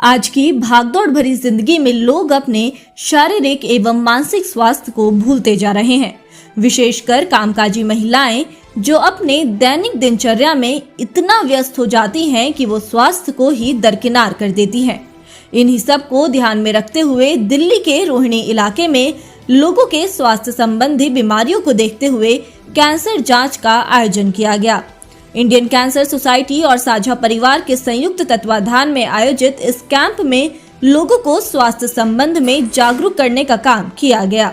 आज की भागदौड़ भरी जिंदगी में लोग अपने शारीरिक एवं मानसिक स्वास्थ्य को भूलते जा रहे हैं। विशेषकर कामकाजी महिलाएं जो अपने दैनिक दिनचर्या में इतना व्यस्त हो जाती हैं कि वो स्वास्थ्य को ही दरकिनार कर देती हैं। इन्हीं सब को ध्यान में रखते हुए दिल्ली के रोहिणी इलाके में लोगों के स्वास्थ्य संबंधी बीमारियों को देखते हुए कैंसर जांच का आयोजन किया गया। इंडियन कैंसर सोसाइटी और साझा परिवार के संयुक्त तत्वाधान में आयोजित इस कैंप में लोगों को स्वास्थ्य संबंध में जागरूक करने का काम किया गया।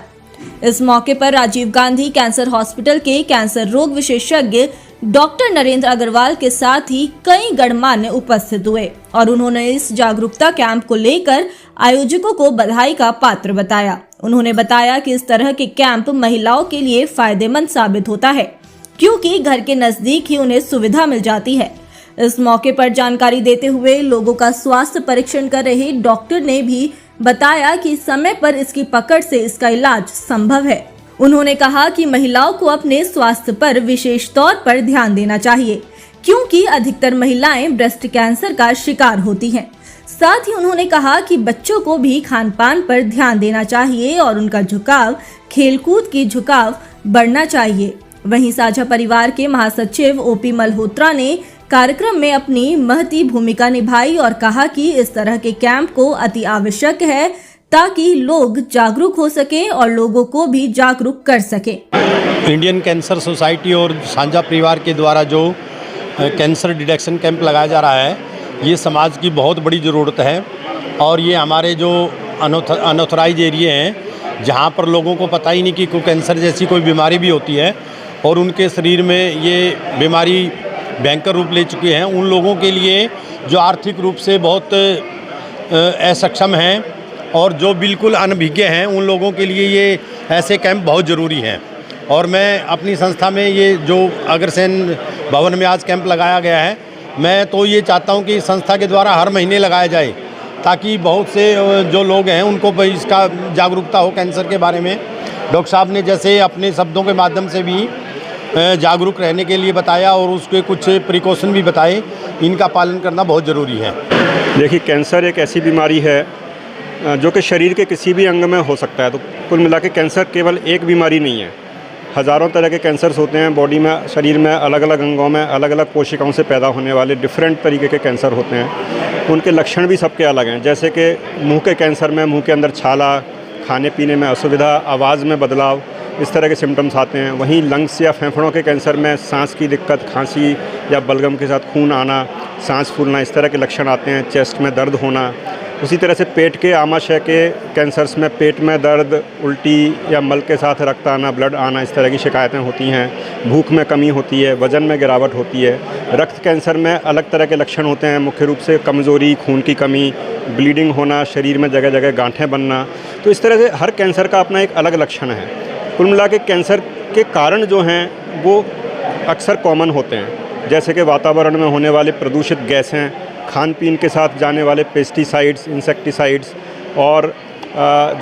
इस मौके पर राजीव गांधी कैंसर हॉस्पिटल के कैंसर रोग विशेषज्ञ डॉक्टर नरेंद्र अग्रवाल के साथ ही कई गणमान्य उपस्थित हुए और उन्होंने इस जागरूकता कैंप को लेकर आयोजकों को बधाई का पात्र बताया। उन्होंने बताया कि इस तरह के कैंप महिलाओं के लिए फायदेमंद साबित होता है, क्योंकि घर के नजदीक ही उन्हें सुविधा मिल जाती है। इस मौके पर जानकारी देते हुए लोगों का स्वास्थ्य परीक्षण कर रहे डॉक्टर ने भी बताया कि समय पर इसकी पकड़ से इसका इलाज संभव है। उन्होंने कहा कि महिलाओं को अपने स्वास्थ्य पर विशेष तौर पर ध्यान देना चाहिए, क्योंकि अधिकतर महिलाएं ब्रेस्ट कैंसर का शिकार होती हैं। साथ ही उन्होंने कहा कि बच्चों को भी खान पान पर ध्यान देना चाहिए और उनका झुकाव खेलकूद की झुकाव बढ़ना चाहिए। वहीं साझा परिवार के महासचिव ओपी मल्होत्रा ने कार्यक्रम में अपनी महती भूमिका निभाई और कहा कि इस तरह के कैंप को अति आवश्यक है ताकि लोग जागरूक हो सके और लोगों को भी जागरूक कर सके। इंडियन कैंसर सोसाइटी और साझा परिवार के द्वारा जो कैंसर डिटेक्शन कैंप लगाया जा रहा है, ये समाज की बहुत बड़ी ज़रूरत है। और ये हमारे जो अनऑथराइज एरिया हैं, जहाँ पर लोगों को पता ही नहीं कि कैंसर जैसी कोई बीमारी भी होती है और उनके शरीर में ये बीमारी भयंकर रूप ले चुकी है, उन लोगों के लिए जो आर्थिक रूप से बहुत असक्षम हैं और जो बिल्कुल अनभिज्ञ हैं, उन लोगों के लिए ये ऐसे कैंप बहुत ज़रूरी हैं। और मैं अपनी संस्था में ये जो अग्रसेन भवन में आज कैंप लगाया गया है, मैं तो ये चाहता हूँ कि संस्था के द्वारा हर महीने लगाया जाए, ताकि बहुत से जो लोग हैं उनको इसका जागरूकता हो कैंसर के बारे में। डॉक्टर साहब ने जैसे अपने शब्दों के माध्यम से भी जागरूक रहने के लिए बताया और उसके कुछ प्रिकॉशन भी बताए, इनका पालन करना बहुत ज़रूरी है। देखिए, कैंसर एक ऐसी बीमारी है जो कि शरीर के किसी भी अंग में हो सकता है। तो कुल मिला के कैंसर केवल एक बीमारी नहीं है, हज़ारों तरह के कैंसर्स होते हैं बॉडी में, शरीर में, अलग अलग अंगों में, अलग अलग कोशिकाओं से पैदा होने वाले डिफरेंट तरीके के कैंसर होते हैं। उनके लक्षण भी सबके अलग हैं। जैसे कि मुंह के कैंसर में मुंह के अंदर छाला, खाने पीने में असुविधा, आवाज़ में बदलाव, इस तरह के सिम्टम्स आते हैं। वहीं लंग्स या फेफड़ों के कैंसर में सांस की दिक्कत, खांसी या बलगम के साथ खून आना, सांस फूलना, इस तरह के लक्षण आते हैं। चेस्ट में दर्द होना। उसी तरह से पेट के आमाशय के कैंसर्स में पेट में दर्द, उल्टी या मल के साथ रक्त आना, ब्लड आना, इस तरह की शिकायतें होती हैं। भूख में कमी होती है, वज़न में गिरावट होती है। रक्त कैंसर में अलग तरह के लक्षण होते हैं, मुख्य रूप से कमज़ोरी, खून की कमी, ब्लीडिंग होना, शरीर में जगह जगह गांठें बनना। तो इस तरह से हर कैंसर का अपना एक अलग लक्षण है। कुल मिला के कैंसर के कारण जो हैं वो अक्सर कॉमन होते हैं, जैसे कि वातावरण में होने वाले प्रदूषित गैसें, खान पीन के साथ जाने वाले पेस्टिसाइड्स, इंसेक्टिसाइड्स, और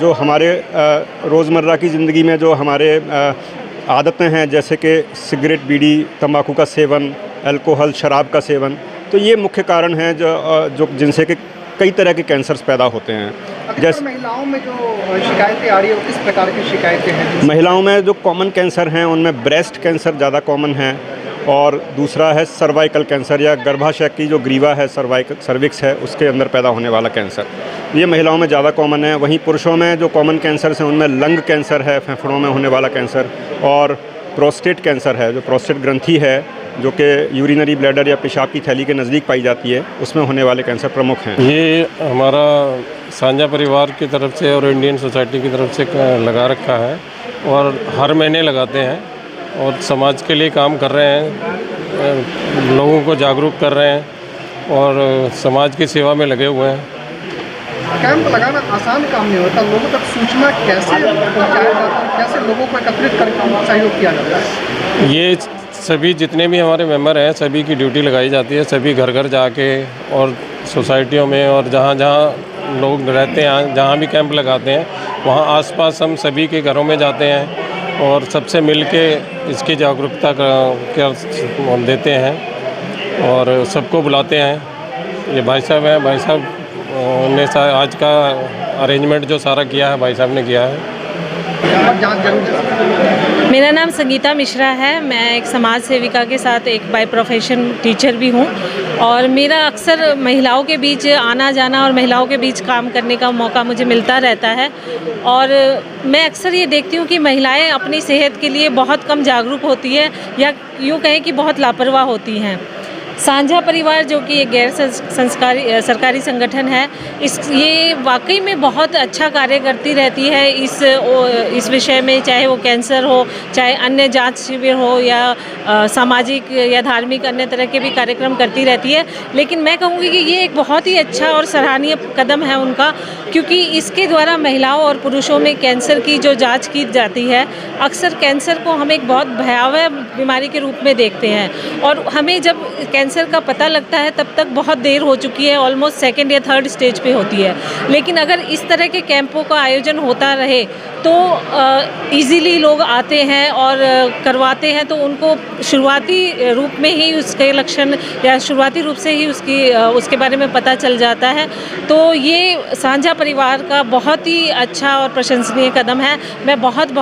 जो हमारे रोज़मर्रा की ज़िंदगी में जो हमारे आदतें हैं, जैसे कि सिगरेट, बीड़ी, तंबाकू का सेवन, अल्कोहल, शराब का सेवन। तो ये मुख्य कारण हैं जो जिनसे कि कई तरह के कैंसर्स पैदा होते हैं। जैसे महिलाओं में जो शिकायतें आ रही है, वो किस प्रकार की शिकायतें हैं? महिलाओं में जो कॉमन कैंसर हैं उनमें ब्रेस्ट कैंसर ज़्यादा कॉमन है, और दूसरा है सर्वाइकल कैंसर या गर्भाशय की जो ग्रीवा है, सर्विक्स है, उसके अंदर पैदा होने वाला कैंसर, ये महिलाओं में ज़्यादा कॉमन है। वहीं पुरुषों में जो कॉमन कैंसर्स हैं उनमें लंग कैंसर है, फेफड़ों में होने वाला कैंसर, और प्रोस्टेट कैंसर है, जो प्रोस्टेट ग्रंथि है, जो कि यूरिनरी ब्लैडर या पेशाब की थैली के नज़दीक पाई जाती है, उसमें होने वाले कैंसर प्रमुख हैं। ये हमारा साझा परिवार की तरफ से और इंडियन सोसाइटी की तरफ से लगा रखा है और हर महीने लगाते हैं और समाज के लिए काम कर रहे हैं, लोगों को जागरूक कर रहे हैं और समाज की सेवा में लगे हुए हैं। कैंप लगाना आसान काम नहीं होता, लोगों तक सूचना कैसे पहुंचाया जाता है, कैसे लोगों को एकत्रित करके सहयोग किया जाता है? ये सभी जितने भी हमारे मेंबर हैं, सभी की ड्यूटी लगाई जाती है। सभी घर घर जाके और सोसाइटियों में और जहाँ जहाँ लोग रहते हैं, जहाँ भी कैंप लगाते हैं, वहाँ आसपास हम सभी के घरों में जाते हैं और सबसे मिल के इसकी जागरूकता देते हैं और सबको बुलाते हैं। ये भाई साहब हैं, भाई साहब आज का अरेंजमेंट जो सारा किया है भाई साहब ने किया है। और जांच जरूर। मेरा नाम संगीता मिश्रा है। मैं एक समाज सेविका के साथ एक बाय प्रोफेशन टीचर भी हूँ और मेरा अक्सर महिलाओं के बीच आना जाना और महिलाओं के बीच काम करने का मौका मुझे मिलता रहता है और मैं अक्सर ये देखती हूँ कि महिलाएं अपनी सेहत के लिए बहुत कम जागरूक होती है या यूँ कहें कि बहुत लापरवाह होती हैं। साझा परिवार जो कि एक गैर सरकारी संगठन है, ये वाकई में बहुत अच्छा कार्य करती रहती है इस विषय में, चाहे वो कैंसर हो, चाहे अन्य जांच शिविर हो या सामाजिक या धार्मिक अन्य तरह के भी कार्यक्रम करती रहती है। लेकिन मैं कहूँगी कि ये एक बहुत ही अच्छा और सराहनीय कदम है उनका, क्योंकि इसके द्वारा महिलाओं और पुरुषों में कैंसर की जो जाँच की जाती है, अक्सर कैंसर को हम एक बहुत भयावह बीमारी के रूप में देखते हैं और हमें जब कैंसर का पता लगता है तब तक बहुत देर हो चुकी है, ऑलमोस्ट सेकंड या थर्ड स्टेज पे होती है। लेकिन अगर इस तरह के कैंपों का आयोजन होता रहे तो इजीली लोग आते हैं और करवाते हैं, तो उनको शुरुआती रूप में ही उसके लक्षण या शुरुआती रूप से ही उसके बारे में पता चल जाता है। तो ये साझा परिवार का बहुत ही अच्छा और प्रशंसनीय कदम है। मैं बहुत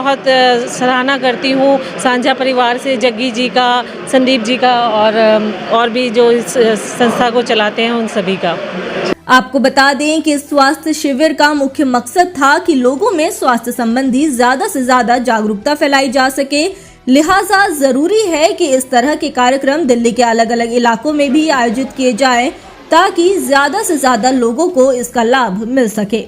सराहना करती हूँ साझा परिवार से, जग्गी जी का, संदीप जी का और भी जो इस संस्था को चलाते हैं उन सभी का। आपको बता दें कि स्वास्थ्य शिविर का मुख्य मकसद था कि लोगों में स्वास्थ्य संबंधी ज्यादा से ज्यादा जागरूकता फैलाई जा सके। लिहाजा जरूरी है कि इस तरह के कार्यक्रम दिल्ली के अलग अलग इलाकों में भी आयोजित किए जाएं ताकि ज्यादा से ज्यादा लोगों को इसका लाभ मिल सके।